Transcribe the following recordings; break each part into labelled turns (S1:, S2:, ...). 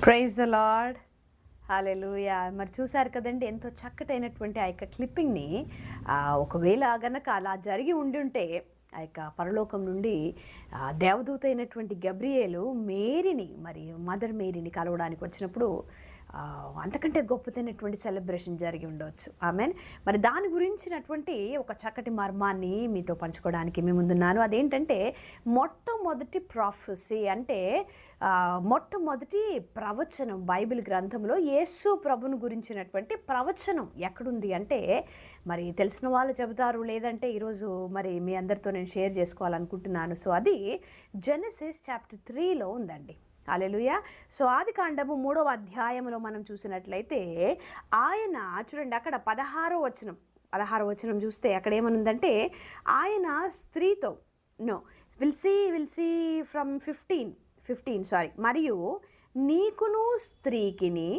S1: Praise the lord. హల్లెలూయా. మరి చూసారు కదండి, ఎంతో చక్కటైనటువంటి ఆ యొక్క క్లిప్పింగ్ని. ఒకవేళ గనక అలా జరిగి ఉండుంటే ఆ యొక్క పరలోకం నుండి దేవదూత అయినటువంటి గబ్రియేలు మేరీని, మరి మదర్ మేరీని కలవడానికి వచ్చినప్పుడు అంతకంటే గొప్పదైనటువంటి సెలబ్రేషన్ జరిగి ఉండవచ్చు. ఆమెన్. మరి దాని గురించినటువంటి ఒక చక్కటి మర్మాన్ని మీతో పంచుకోవడానికి మీ ముందున్నాను. అదేంటంటే మొట్టమొదటి ప్రాఫెసీ, అంటే మొట్టమొదటి ప్రవచనం బైబిల్ గ్రంథంలో యేసు ప్రభును గురించినటువంటి ప్రవచనం ఎక్కడుంది అంటే, మరి తెలిసిన వాళ్ళు చెబుతారు, లేదంటే ఈరోజు మరి మీ అందరితో నేను షేర్ చేసుకోవాలనుకుంటున్నాను. సో అది జెనసిస్ చాప్టర్ 3లో ఉందండి. హల్లెలూయా. సో ఆదికాండము 3వ అధ్యాయంలో మనం చూసినట్లయితే ఆయన చూడండి, అక్కడ 16వ వచనం చూస్తే అక్కడ ఏమనుందంటే, ఆయన స్త్రీతో విల్ సీ ఫ్రమ్ 15 మరియు నీకును స్త్రీకిని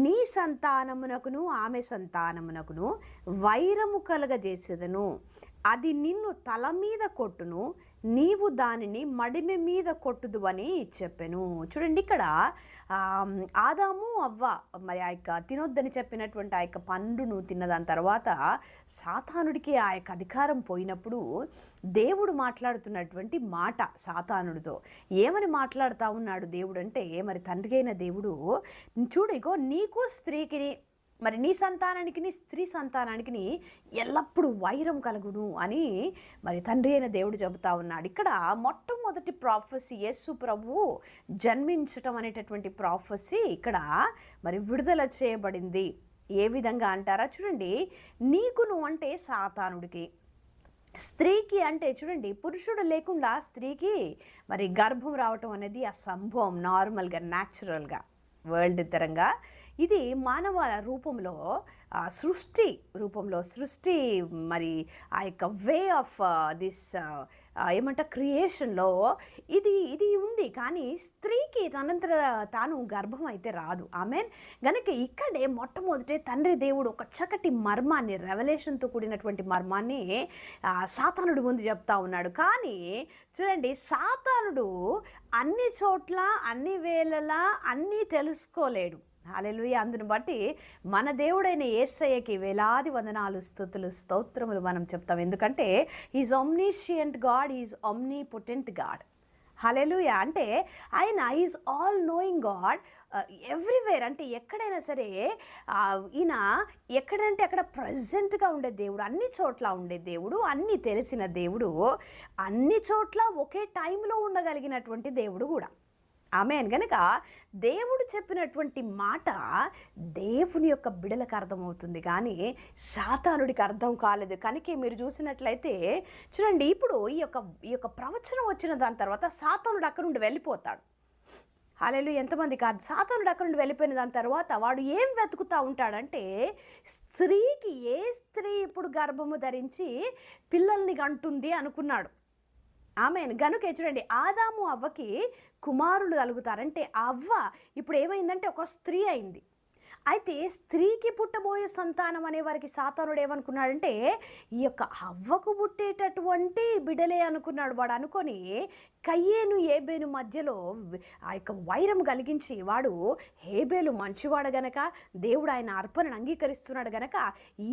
S1: నీ సంతానమునకును ఆమె సంతానమునకును వైరము కలగజేసేదను, అది నిన్ను తల మీద కొట్టును, నీవు దానిని మడిమె మీద కొట్టుదు అని చెప్పాను. చూడండి, ఇక్కడ ఆదాము అవ్వ మరి ఆ యొక్క తినొద్దని చెప్పినటువంటి ఆ యొక్క పండును తిన్నదాని తర్వాత సాతానుడికి ఆ యొక్క అధికారం పోయినప్పుడు దేవుడు మాట్లాడుతున్నటువంటి మాట సాతానుడితో ఏమని మాట్లాడుతూ ఉన్నాడు దేవుడు అంటే, మరి తండ్రి అయిన దేవుడు చూడు, ఇగో నీకు స్త్రీకి, మరి నీ సంతానానికి నీ స్త్రీ సంతానానికి ఎల్లప్పుడూ వైరం కలుగును అని మరి తండ్రి అయిన దేవుడు చెబుతా ఉన్నాడు. ఇక్కడ మొట్టమొదటి ప్రాఫెసీ యేసు ప్రభువు జన్మించటం అనేటటువంటి ప్రాఫెసీ ఇక్కడ మరి విడుదల చేయబడింది. ఏ విధంగా అంటారా, చూడండి, నీకును అంటే సాతానుడికి, స్త్రీకి అంటే చూడండి పురుషుడు లేకుండా స్త్రీకి మరి గర్భం రావటం అనేది అసంభవం. నార్మల్గా న్యాచురల్గా వరల్డ్ తరంగా ఇది మానవ రూపంలో సృష్టి మరి ఆ యొక్క వే ఆఫ్ దిస్ క్రియేషన్లో ఇది ఉంది. కానీ స్త్రీకి తనంతట తాను గర్భం అయితే రాదు. ఆమెన్. గనుక ఇక్కడే మొట్టమొదటి తండ్రి దేవుడు ఒక చక్కటి మర్మాన్ని, రెవల్యూషన్తో కూడినటువంటి మర్మాన్ని సాతానుడు ముందు చెప్తా ఉన్నాడు. కానీ చూడండి, సాతానుడు అన్ని చోట్ల అన్ని వేళలా అన్నీ తెలుసుకోలేడు. హల్లెలూయా. అందును బట్టి మన దేవుడైన యేసయ్యకి వేలాది వందనాలు, స్తుతులు, స్తోత్రములు మనం చెప్తాం. ఎందుకంటే is omniscient God, is omnipotent God. Hallelujah. అంటే ఆయన is all knowing God everywhere. అంటే ఎక్కడైనా సరే ఈయన ఎక్కడంటే అక్కడ ప్రజెంట్గా ఉండే దేవుడు, అన్ని చోట్ల ఉండే దేవుడు, అన్నీ తెలిసిన దేవుడు, అన్ని చోట్ల ఒకే టైంలో ఉండగలిగినటువంటి దేవుడు కూడా. ఆమేన్. గనుక దేవుడు చెప్పినటువంటి మాట దేవుని యొక్క బిడలకు అర్థమవుతుంది, కానీ సాతానుడికి అర్థం కాలేదు. కనుక మీరు చూసినట్లయితే చూడండి, ఇప్పుడు ఈ యొక్క ప్రవచనం వచ్చిన దాని తర్వాత సాతానుడు అక్కడ నుండి వెళ్ళిపోతాడు. హల్లెలూయా. ఎంతమంది కాదు, సాతానుడు అక్కడ నుండి వెళ్ళిపోయిన దాని తర్వాత వాడు ఏం వెతుకుతూ ఉంటాడంటే, స్త్రీకి ఏ స్త్రీ ఇప్పుడు గర్భము ధరించి పిల్లల్ని కంటుంది అనుకున్నాడు. ఆమెన్. గనుక చూడండి, ఆదాము అవ్వకి కుమారులు కలుగుతారంటే అవ్వ ఇప్పుడు ఏమైందంటే ఒక స్త్రీ అయింది. అయితే స్త్రీకి పుట్టబోయే సంతానం అనే వారికి సాతానుడు ఏమనుకున్నాడంటే, ఈ యొక్క అవ్వకు పుట్టేటటువంటి బిడలే అనుకున్నాడు. వాడు అనుకొని కయ్యేను హేబేలు మధ్యలో ఆ యొక్క వైరం కలిగించి, వాడు హేబేలు మంచివాడు గనక దేవుడు ఆయన అర్పణను అంగీకరిస్తున్నాడు గనక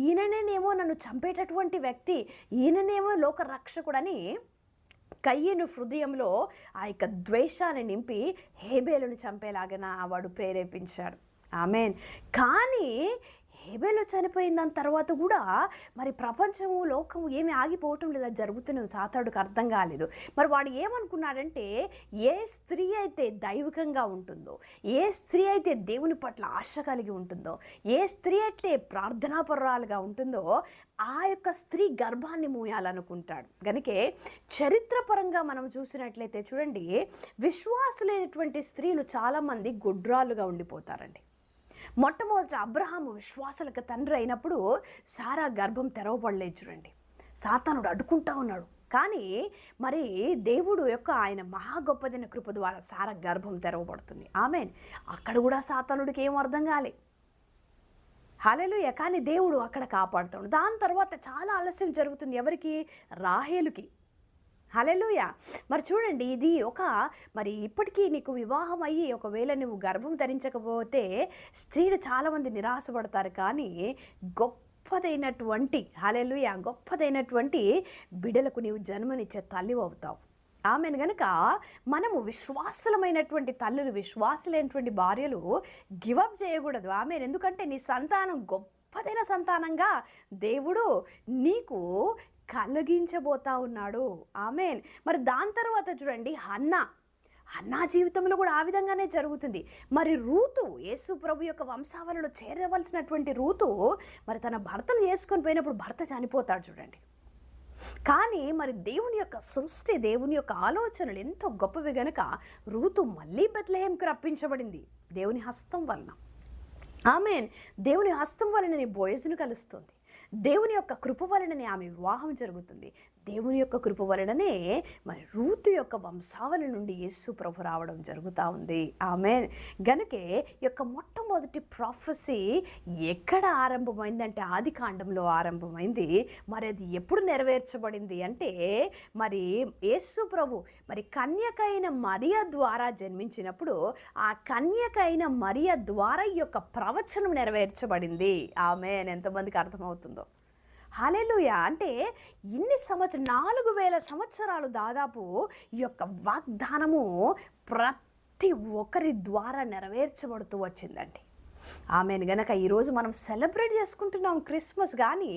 S1: ఈయననేమో నన్ను చంపేటటువంటి వ్యక్తి, ఈయననేమో లోక రక్షకుడని కయ్యను హృదయంలో ఆ యొక్క ద్వేషాన్ని నింపి హేబేలును చంపేలాగా వాడు ప్రేరేపించాడు. ఆమెన్. కానీ హేబేలు చనిపోయిన దాని తర్వాత కూడా మరి ప్రపంచము, లోకము ఏమి ఆగిపోవటం లేదా, జరుగుతున్నది. సాతానుడికి అర్థం కాలేదు. మరి వాడు ఏమనుకున్నాడంటే, ఏ స్త్రీ అయితే దైవికంగా ఉంటుందో, ఏ స్త్రీ అయితే దేవుని పట్ల ఆశ కలిగి ఉంటుందో, ఏ స్త్రీ అయితే ప్రార్థనాపరురాలుగా ఉంటుందో ఆ యొక్క స్త్రీ గర్భాన్ని మూయాలనుకుంటాడు. గనుకే చరిత్రపరంగా మనం చూసినట్లయితే చూడండి, విశ్వాసులైనటువంటి స్త్రీలు చాలామంది గుడ్రాలుగా ఉండిపోతారండి. మొట్టమొదటి అబ్రహాము విశ్వాసులకు తండ్రి అయినప్పుడు సారా గర్భం తెరవబడలేదు. చూడండి, సాతానుడు అడ్డుకుంటా ఉన్నాడు. కానీ మరి దేవుడు యొక్క ఆయన మహా గొప్పదైన కృప ద్వారా సారా గర్భం తెరవబడుతుంది. ఆమెన్. అక్కడ కూడా సాతానుడికి ఏం అర్థం కాలే. హల్లెలూయా. కానీ దేవుడు అక్కడ కాపాడుతాడు. దాని తర్వాత చాలా ఆలస్యం జరుగుతుంది. ఎవరికి? రాహేలుకి. హల్లెలూయా. మరి చూడండి, ఇది మరి ఇప్పటికీ నీకు వివాహం అయ్యి ఒకవేళ నువ్వు గర్భం ధరించకపోతే స్త్రీలు చాలామంది నిరాశపడతారు. కానీ గొప్పదైనటువంటి హల్లెలూయా గొప్పదైనటువంటి బిడ్డలకు నీవు జన్మనిచ్చే తల్లి అవుతావు. ఆమెను గనుక మనము విశ్వాసులమైనటువంటి తల్లులు, విశ్వాసులైనటువంటి భార్యలు గివప్ చేయకూడదు. ఆమెను ఎందుకంటే నీ సంతానం గొప్పదైన సంతానంగా దేవుడు నీకు కలిగించబోతా ఉన్నాడు. ఆమెన్. మరి దాని తర్వాత చూడండి, హన్నా జీవితంలో కూడా ఆ విధంగానే జరుగుతుంది. మరి రూతు, యేసు ప్రభు యొక్క వంశావళిలో చేరవలసినటువంటి రూతు మరి తన భర్తను చేసుకొని పోయినప్పుడు భర్త చనిపోతాడు చూడండి. కానీ మరి దేవుని యొక్క సృష్టి, దేవుని యొక్క ఆలోచనలు ఎంతో గొప్పవి గనుక రూతు మళ్ళీ బెత్లెహేంకు రప్పించబడింది దేవుని హస్తం వలన. ఆమెన్. దేవుని హస్తం వలననే బోయజును కలుస్తుంది. దేవుని యొక్క కృప వలననే ఆమె వివాహం జరుగుతుంది. దేవుని యొక్క కృప వలననే మరి రూతు యొక్క వంశావళి నుండి యేసు ప్రభు రావడం జరుగుతూ ఉంది. ఆమెన్. గనుకే యొక్క మొట్టమొదటి ప్రాఫెసీ ఎక్కడ ఆరంభమైందంటే ఆది కాండంలో ఆరంభమైంది. మరి అది ఎప్పుడు నెరవేర్చబడింది అంటే మరి యేసు ప్రభు మరి కన్యకైన మరియ ద్వారా జన్మించినప్పుడు ఆ కన్యకైన మరియ ద్వారా ఈ యొక్క ప్రవచనం నెరవేర్చబడింది. ఆమెన్. ఎంతమందికి అర్థమవుతుందో? హల్లెలూయా. అంటే ఇన్ని 4000 సంవత్సరాలు దాదాపు ఈ యొక్క వాగ్దానము ప్రతి ఒక్కరి ద్వారా నెరవేర్చబడుతూ వచ్చిందండి. ఆమెను గనక ఈరోజు మనం సెలబ్రేట్ చేసుకుంటున్నాం క్రిస్మస్. కానీ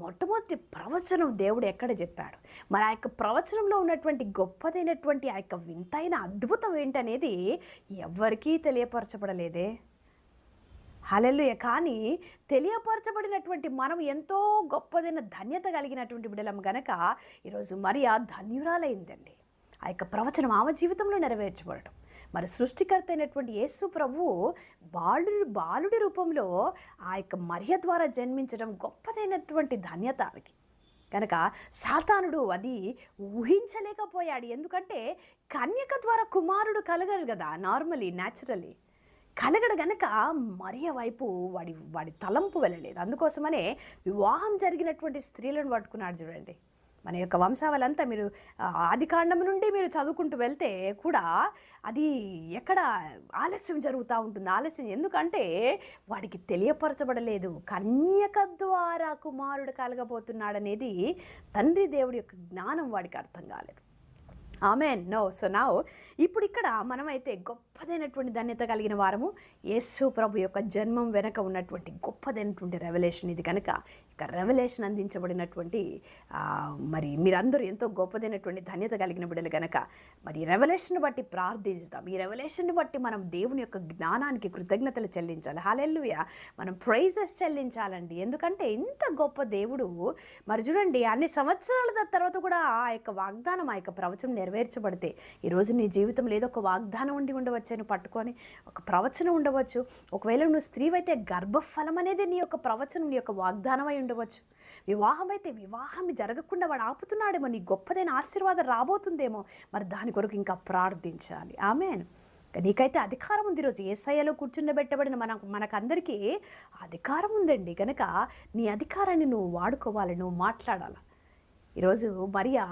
S1: మొట్టమొదటి ప్రవచనం దేవుడు ఎక్కడ చెప్పాడు? మరి ఆ యొక్క ప్రవచనంలో ఉన్నటువంటి గొప్పదైనటువంటి ఆ యొక్క వింతైన అద్భుతం ఏంటనేది ఎవరికీ తెలియపరచబడలేదే. హల్లెలూయా. కానీ తెలియపరచబడినటువంటి మనం ఎంతో గొప్పదైన ధన్యత కలిగినటువంటి బిడ్డలం గనక ఈరోజు మరియా ధన్యురాలైందండి. ఆ యొక్క ప్రవచనం ఆమె జీవితంలో నెరవేర్చబడటం. మరి సృష్టికర్త అయినటువంటి యేసు ప్రభు బాలుడి రూపంలో ఆ యొక్క మరియ ద్వారా జన్మించడం గొప్పదైనటువంటి ధన్యత ఆమెకి. కనుక సాతానుడు అది ఊహించలేకపోయాడు. ఎందుకంటే కన్యక ద్వారా కుమారుడు కలగరు కదా, నార్మలీ న్యాచురలీ కలగడు గనక మరియ వైపు వాడి తలంపు వెళ్ళలేదు. అందుకోసమనే వివాహం జరిగినటువంటి స్త్రీలను పట్టుకున్నాడు చూడండి. మన యొక్క వంశావళంతా మీరు ఆదికాండం నుండి మీరు చదువుకుంటూ వెళ్తే కూడా అది ఎక్కడ ఆలస్యం జరుగుతూ ఉంటుంది. ఆలస్యం ఎందుకంటే వాడికి తెలియపరచబడలేదు కన్యక ద్వారా కుమారుడు కలగబోతున్నాడనేది తండ్రి దేవుడి యొక్క జ్ఞానం వాడికి అర్థం కాలేదు. ఆమెన్. సో ఇప్పుడు ఇక్కడ మనమైతే గొప్పదైనటువంటి ధన్యత కలిగిన వారము. యేసు ప్రభు యొక్క జన్మం వెనక ఉన్నటువంటి గొప్పదైనటువంటి రెవల్యూషన్ ఇది కనుక ఇక రెవల్యూషన్ అందించబడినటువంటి మరి మీరందరూ ఎంతో గొప్పదైనటువంటి ధన్యత కలిగిన బిడ్డలు కనుక మరి రెవల్యూషన్ బట్టి ప్రార్థిస్తాం. ఈ రెవల్యూషన్ బట్టి మనం దేవుని యొక్క జ్ఞానానికి కృతజ్ఞతలు చెల్లించాలి. హల్లెలూయా. మనం ప్రైజెస్ చెల్లించాలండి. ఎందుకంటే ఇంత గొప్ప దేవుడు మరి చూడండి అన్ని సంవత్సరాల తర్వాత కూడా ఆ యొక్క వాగ్దానం, ఆ యొక్క ప్రవచనం నెరవేర్చబడితే ఈరోజు నీ జీవితంలో ఏదో ఒక వాగ్దానం ఉండి ఉండవచ్చు, నువ్వు పట్టుకొని ఒక ప్రవచనం ఉండవచ్చు. ఒకవేళ నువ్వు స్త్రీవైతే గర్భఫలం అనేది నీ యొక్క ప్రవచనం, నీ యొక్క వాగ్దానమై ఉండవచ్చు. వివాహం అయితే వివాహం జరగకుండా వాడు ఆపుతున్నాడేమో, నీ గొప్పదైన ఆశీర్వాదం రాబోతుందేమో. మరి దాని కొరకు ఇంకా ప్రార్థించాలి. ఆమెన్. నీకైతే అధికారం ఉంది. ఈరోజు యేసయ్యలో కూర్చుండబెట్టబడిన మనకందరికీ అధికారం ఉందండి. కనుక నీ అధికారాన్ని నువ్వు వాడుకోవాలి, నువ్వు మాట్లాడాలి. ఈరోజు మరియా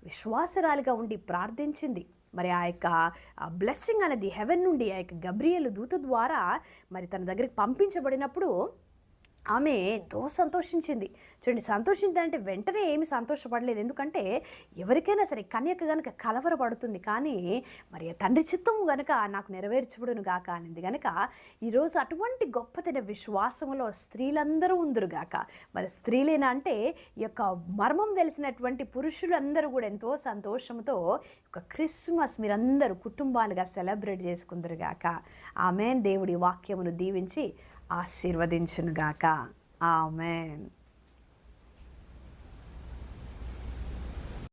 S1: విశ్వాసరాలుగా ఉండి ప్రార్థించింది. మరి ఆ యొక్క బ్లెస్సింగ్ అనేది హెవెన్ నుండి ఆ యొక్క గబ్రియేలు దూత ద్వారా మరి తన దగ్గరికి పంపించబడినప్పుడు ఆమె ఎంతో సంతోషించింది. చూడండి, సంతోషించిందంటే వెంటనే ఏమి సంతోషపడలేదు. ఎందుకంటే ఎవరికైనా సరే కన్యక కనుక కలవరపడుతుంది. కానీ మరి తండ్రి చిత్తము కనుక నాకు నెరవేర్చబడును గాక అనింది కనుక ఈరోజు అటువంటి గొప్పదైన విశ్వాసంలో స్త్రీలందరూ ఉందరుగాక. మరి స్త్రీలేనా అంటే ఈ యొక్క మర్మం తెలిసినటువంటి పురుషులందరూ కూడా ఎంతో సంతోషంతో ఒక క్రిస్మస్ మీరందరూ కుటుంబాలుగా సెలబ్రేట్ చేసుకుందరుగాక. ఆమెన్. దేవుడి వాక్యమును దీవించి ఆశీర్వదించునుగాక. ఆమెన్.